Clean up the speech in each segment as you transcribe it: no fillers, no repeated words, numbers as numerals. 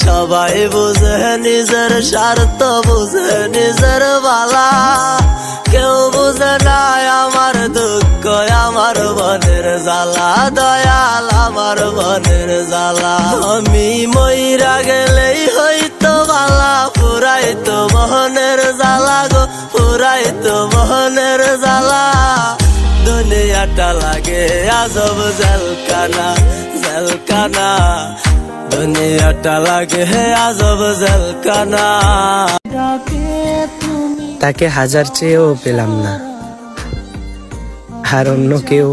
সবাই বুঝে নিজের স্বার্থ, বুঝে নিজের বালা, কেউ বুঝে না আমার দুঃখ, আমার মনের জ্বালা, দয়াল আমার মনের জ্বালা। আমি মইরা গেলেই হইতো বালা, পুরাইতো মনের জ্বালা গো, পুরাইতো মনের জ্বালা। দুনিয়াটা লাগে আজব জেলখানা, জেলখানা, দুনিয়াটা লাগে আজব জেলখানা। তাকে হাজার চেয়েও পেলাম না, আর অন্য কেউ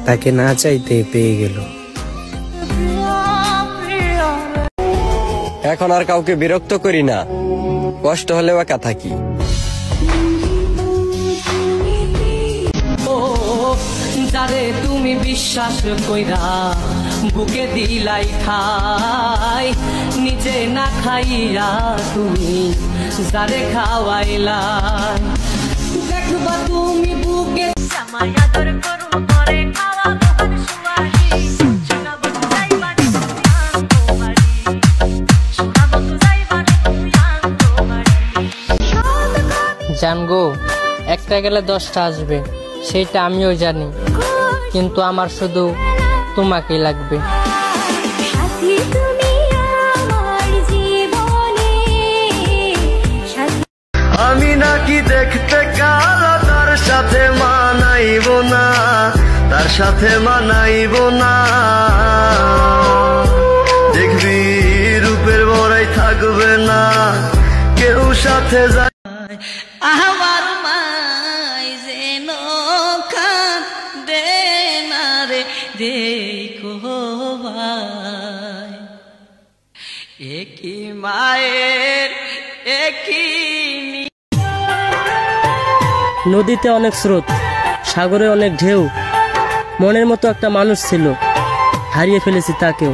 তাকে না চাইতে পেয়ে গেল। এখন আর কাউকে বিরক্ত করি না, কষ্ট হলেও একা থাকি। যারে তুমি বিশ্বাস কইরা বুকে দিলাই ঠাই, নিজে না খাইয়া তুমি যারে খাওয়াইলা, দেখবা তুমি বুকে আদর করু করে খাওয়া মোহন সুয়ারি, শোনাবো যাইবানি তোমারি, শোনাবো যাইবানি তোমারি। জানগো, একটা গেলে 10টা আসবে, সেটা আমিও জানি, কিন্তু আমার শুধু তোমাকেই লাগবে। আমি নাকি দেখতে কালো, তার সাথে মানাইব না, তার সাথে মানাইব না। দেখবি রূপের বড়াই থাকবে না, কেউ সাথে যায়। আমার মাই যেন কাঁদে না রে, দেখো ভাই একই মায়ের একই। নদীতে অনেক স্রোত, সাগরে অনেক ঢেউ, মনের মতো একটা মানুষ ছিল, হারিয়ে ফেলেছি তাকেও।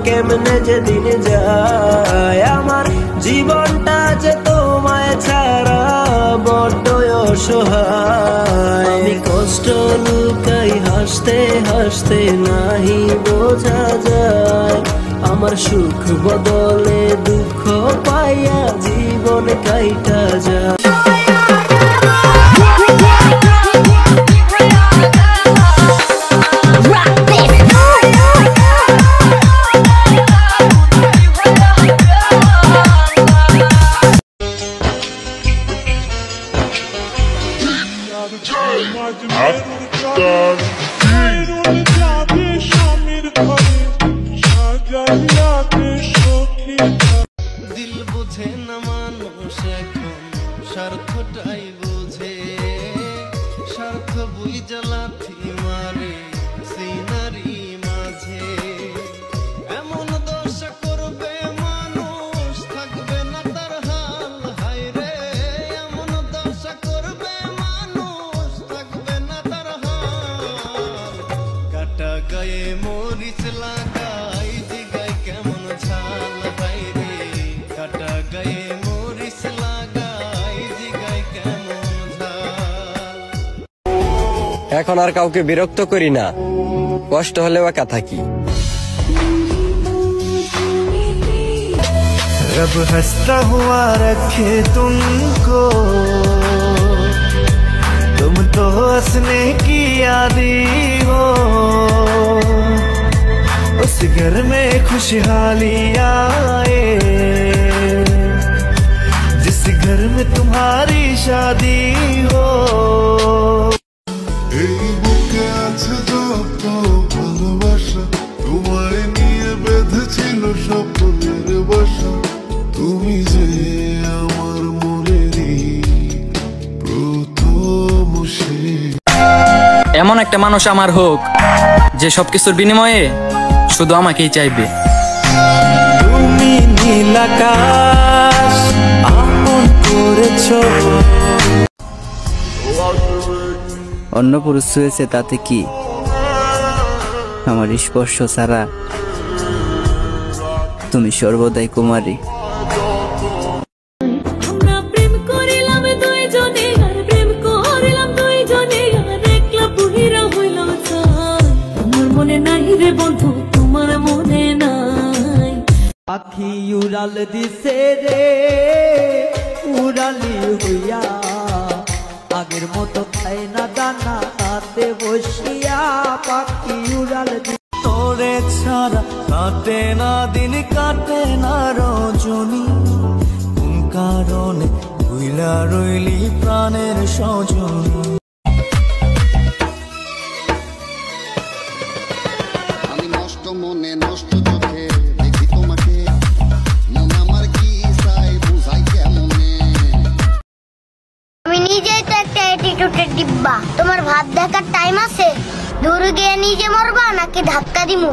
কেমনে যেদিন যায় আমার জীবনটা যে তোমায় ছাড়া বড্ড অসহায়। আমি কষ্ট লুকাই হাসতে হাসতে নাহি বোঝা যায়, আমার সুখ বদলে দুঃখ পাইয়া জীবন কাইটা যায়। I গায়ে মরিচ লাগাই জিগাই কেমন ঝাল বাইরে কাটা গায়ে মরিচ লাগাই জিগাই কেমন ঝাল। এখন আর কাউকে বিরক্ত করি না, কষ্ট হলেও একা থাকি। रब हंसता हुआ रखे तुमको, तुम तो हंसने की आदी हो। उस घर में खुशहाली आए जिस घर में तुम्हारी शादी हो। এই বুকে আছে যত ভালোবাসা, তোমায় নিয়ে বেঁধেছিল স্বপ্নের বাসা। তুমি যে আমার মনেরই প্রথম সে। এমন একটা মানুষ আমার হোক যে সবকিছুর বিনিময়ে শুধু আমাকেই চাইবে। তুমি নীল আকাশ আপন করেছো। অন্য পুরুষ হয়েছে তাতে কি, আমার স্পর্শ ছাড়া তুমি সর্বদাই কুমারী। পাখি উড়াল দিছে রে উড়ালি হইয়া, আগের মতো খাই না দানা হাতে বসিয়া। পাখি উড়াল তোরে ছাড়া কাটে না দিন, কাটে না রজনী। কোন কারণে ভুইলা রইলি প্রাণের সজনী। আমি নষ্ট মনে নষ্ট চোখে দেখি তোমাকে, মন আমার কি চাই বুঝাই কেমনে। আমি নিজেই তো একটা অ্যাটিটিউডের ডিব্বা, তোমার ভাত দেখার টাইম আছে? দূরে গিয়ে নিজে মরবা নাকি ধাক্কা দিমু?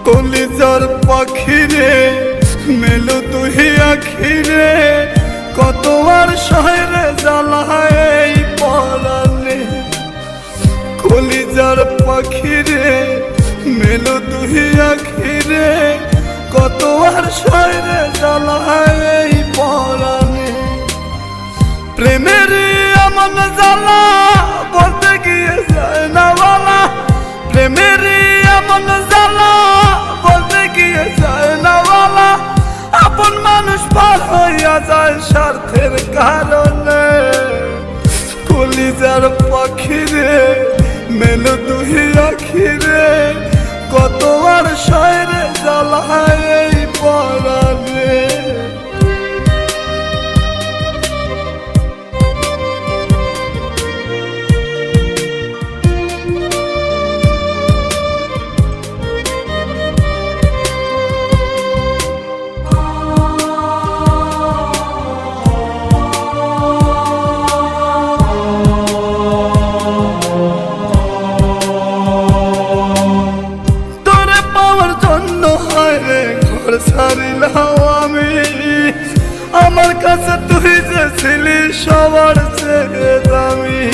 কলিজার পাখিরে মেলো তুই আখিরে, কতবার শহরে জ্বালায় এই পরাণে। কলিজার পাখিরে মেলো তুই আখিরে, কতবার শহরে জ্বালায় এই পরাণে। প্রেমের এমন জ্বালা বলতে গিয়ে যায় না বলা, প্রেমের এমন জ্বালা বলতে গিয়ে যায় না বলা। আপন মানুষ পার হইয়া যায় স্বার্থের কারণে। কলিজার পাখিরে মেলো তুই আখিরে, কতবার শহরে জ্বালায় এই পরাণে। ছাড়িলাম আমি, আমার কাছে তুই যে ছিলি সবার চেয়ে দামি।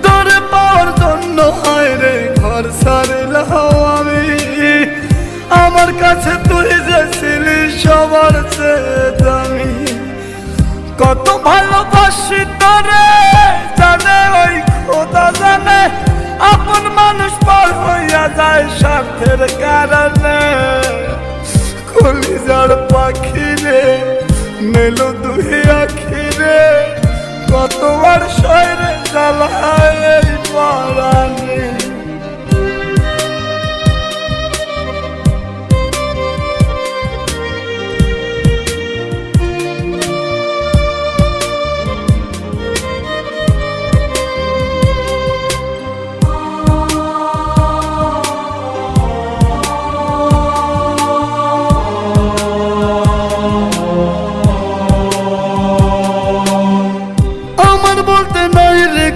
তোরে পাওয়ার জন্য হায় রে ঘর ছাড়িলাম আমি, আমার কাছে তুই যে ছিলি সবার চেয়ে দামি। কত ভালোবাসি তোরে জানে ওই খোদা জানে, আপন মানুষ পার হইয়া যায় স্বার্থের কারণে। কলিজার পাখিরে মেলো তুই আখিরে, কতবার শহরে জ্বালায় এই পরাণে।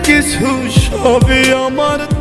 কিছু সবই আমার